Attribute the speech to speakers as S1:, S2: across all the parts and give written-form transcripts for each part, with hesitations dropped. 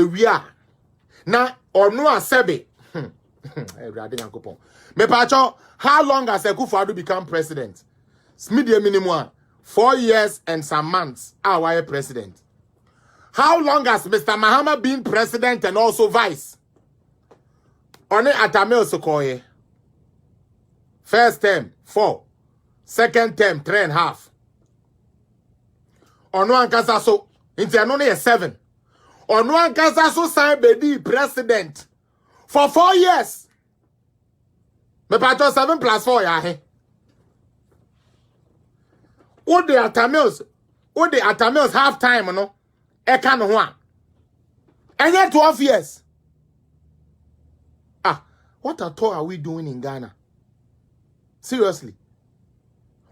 S1: we are. Na ono asebe. Me pacho, how long has Akufo-Addo become president? Medium minimum 4 years and some months. Our president. How long has Mr. Mahama been president and also vice? Only Atta Mills Okoye. First term 4, second term 3.5. Ono ankasa so inti ano ne 7. Ono ankasa so sign be president for 4 years. Me pato 7 plus 4 ya he. What the Atta Mills half time no? E ka no ho a. Enye 12 years. Ah, what at all are we doing in Ghana? Seriously.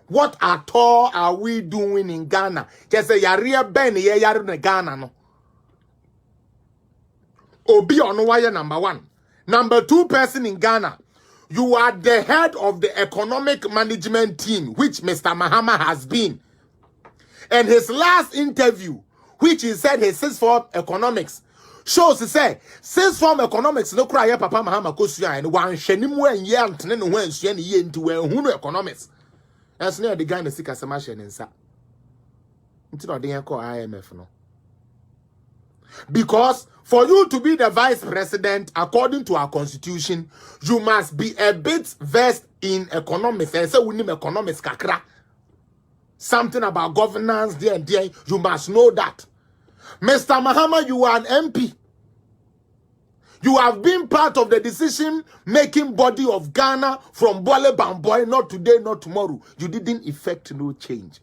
S1: What at all are we doing in Ghana? Just say yare ben ye yare in Ghana no. Obi ono wire number 1. Number 2 person in Ghana. You are the head of the economic management team, which Mr. Mahama has been. And his last interview, which he said his 6th form economics, shows he said 6th form economics no cry Papa Mahama kosuya and one shenimu and ye antene no wen sua ne ye nti wen hu no economics. As near the guy na sika samashe ne nsa. Nti no de call IMF no. Because for you to be the vice president, according to our constitution, you must be a bit versed in economics. And so we need economics kakra. Something about governance, there and there. You must know that. Mr. Mahama, you are an MP. You have been part of the decision-making body of Ghana from Bole Bamboy, not today, not tomorrow. You didn't effect no change.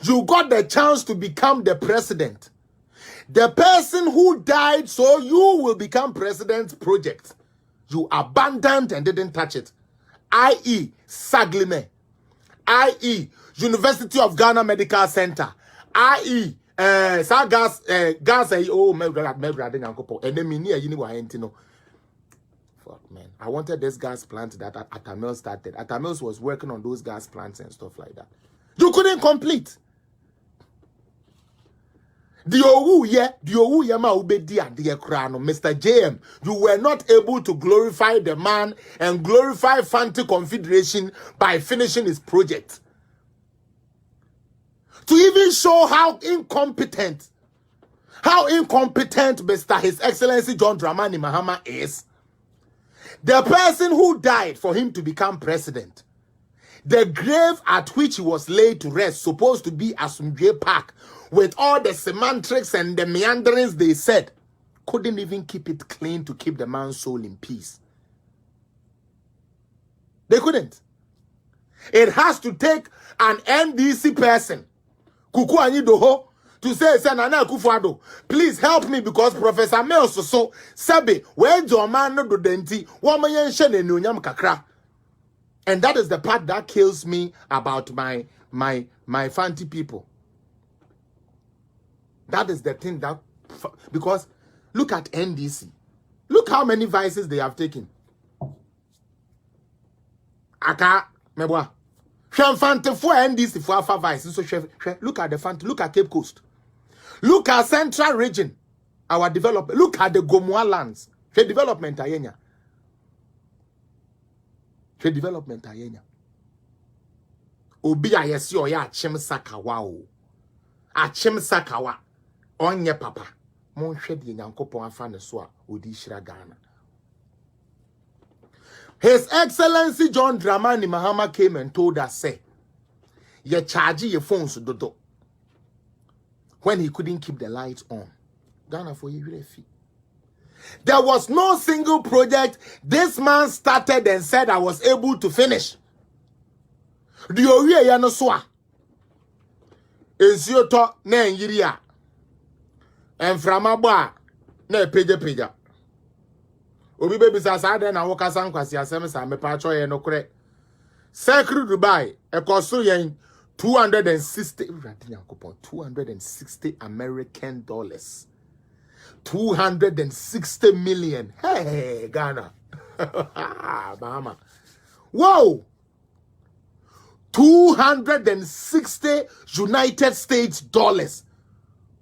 S1: You got the chance to become the president. The person who died so you will become president project. You abandoned and didn't touch it. I.e. Saglime. I.e. University of Ghana Medical Center. I.e. Gas oh me brother nyankopo enemy near yini wa hentino. Fuck man. I wanted this gas plant that Atta Mills started. Atta Mills was working on those gas plants and stuff like that. You couldn't complete. The owu ye ma ubedi and the krano, Mr. JM, you were not able to glorify the man and glorify Fantes Confederation by finishing his project. To even show how incompetent Mr. His Excellency John Dramani Mahama is, the person who died for him to become president, the grave at which he was laid to rest, supposed to be Asumdwe Park, with all the semantics and the meanderings they said, couldn't even keep it clean to keep the man's soul in peace. They couldn't. It has to take an NDC person, Kuku Anyidoho, to say, Nana Akufo-Addo, please help me because Professor Mills so Sabe, where your man no do denti, woman shen and nyam kakra. And that is the part that kills me about my Fanti people. That is the thing that, because look at NDC. Look how many vices they have taken. Aka, meboa. Fante for NDC for alpha vices. So look at the Fante, look at Cape Coast. Look at Central Region. Our development. Look at the Gomoa lands. The development ayenya. The development ayenya. Obi ayesi oya achim sakawa o. Achim sakawa. Onye papa. Mon hwede nyankopon afa ne so a odi hira Ghana. His Excellency John Dramani Mahama came and told us, say, ye charge your phones dodo. When he couldn't keep the lights on. Ghana for you. There was no single project this man started and said I was able to finish. Do you hear Yanoswa? Ensioto na enyiria. And from Abba na peja. Obi baby sasa na woka sankwasi asem sa me pa cho ye no kre. Secret Dubai e koso yen 260 American dollars. 260 million. Hey, Ghana. Bahama. Whoa. 260 United States dollars.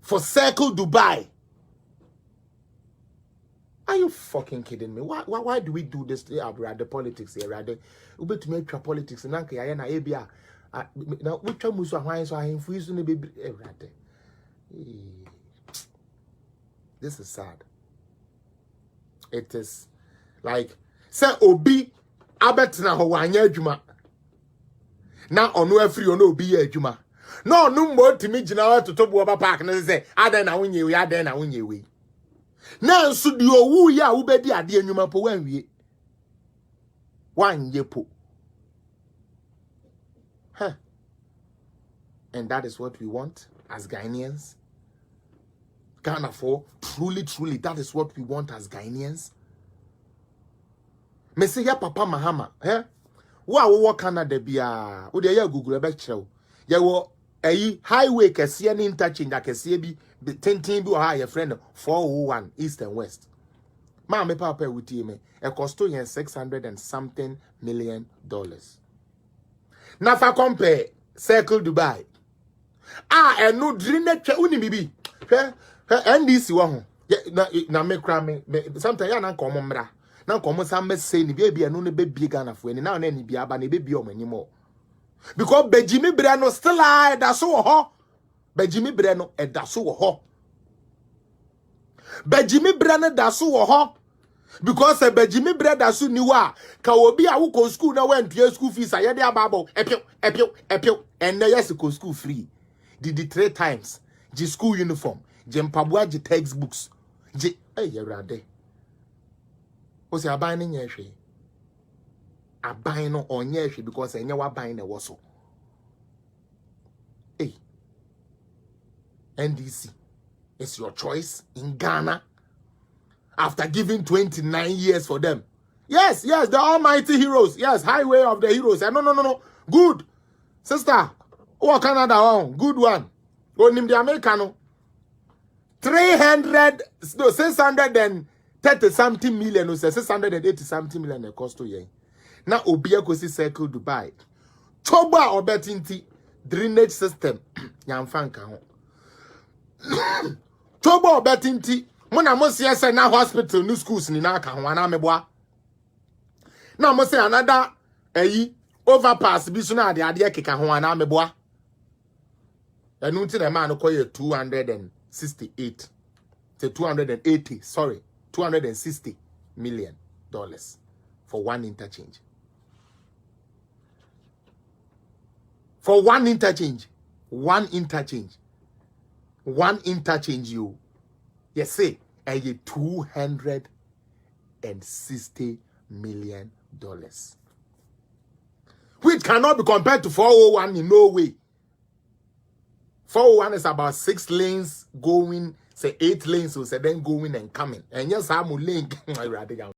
S1: for Circle Dubai. Are you fucking kidding me? Why do we do this? The politics here, rather. We bet to make politics. And Nanka, na Abia. Now, we try to say, so I infuse on the baby. This is sad. It is like, say, Obi, Abetina Hawanya Juma. Now, on no free or no be a Juma. No more to me, General to talk about park and say, I don't know when you are then, I win you. Now, so do you woo ya who be the idea you mapo when we 1 year po. Huh. And that is what we want as Ghanaians. Ghana for truly, that is what we want as Ghanaians. Me say ya Papa Mahama, eh? Wa Canada bia, wo de ya Google be kyerɛw. Ya wo highway kɛseɛ ne interchange akɛseɛ bi tenten bi ha your friend 401 east and west. Ma me papa wutie me. It cost you 600 and something million dollars. Na fa compare Circle Dubai. And no drine twa uni bibi. NDC wa ho. Na me kra me sometimes ya na nkomo mra. Na nkomo sam me say ni bia no ne be bie Ghana fo ni na na ni bia ba na be bie o manimo. Because Bejimi Breno still da so ho. Bejimi Breno da so ho. Bejimi Breno da so ho. Because Bejimi Breno da so ni wa ka obi a wo ko school na wan pay school fees aye de ababo epio and na yes ko school free. Did the 3 times. Ji school uniform, ji mpabua ji textbooks. Ji yerade. O se aban ni nyehwe. Aban no onye hwe because enye wa ban na woso. Hey. NDC. It's your choice in Ghana. After giving 29 years for them. Yes, the almighty heroes. Yes, highway of the heroes. No. Good. Sister, oh Canada on. Good one. Go nim the Americano. 630 something million or 680 something million it cost to ye. Now Obia go see Circle Dubai. Toba or betinti drainage system. Yan fanka ho. Toba or betinti. Mona mo say say na hospital new schools ni na aka ho ana meboa. Na mo say another overpass bi so na ade keka ho ana meboa. Enu nti na ma no koye 268 to 280, sorry, 260 million dollars for one interchange. For one interchange. One interchange, you. Yes, say, $260 million. Which cannot be compared to 401 in no way. 401 is about 6 lanes going, say 8 lanes, so say then going and coming. And yes, I'm a link.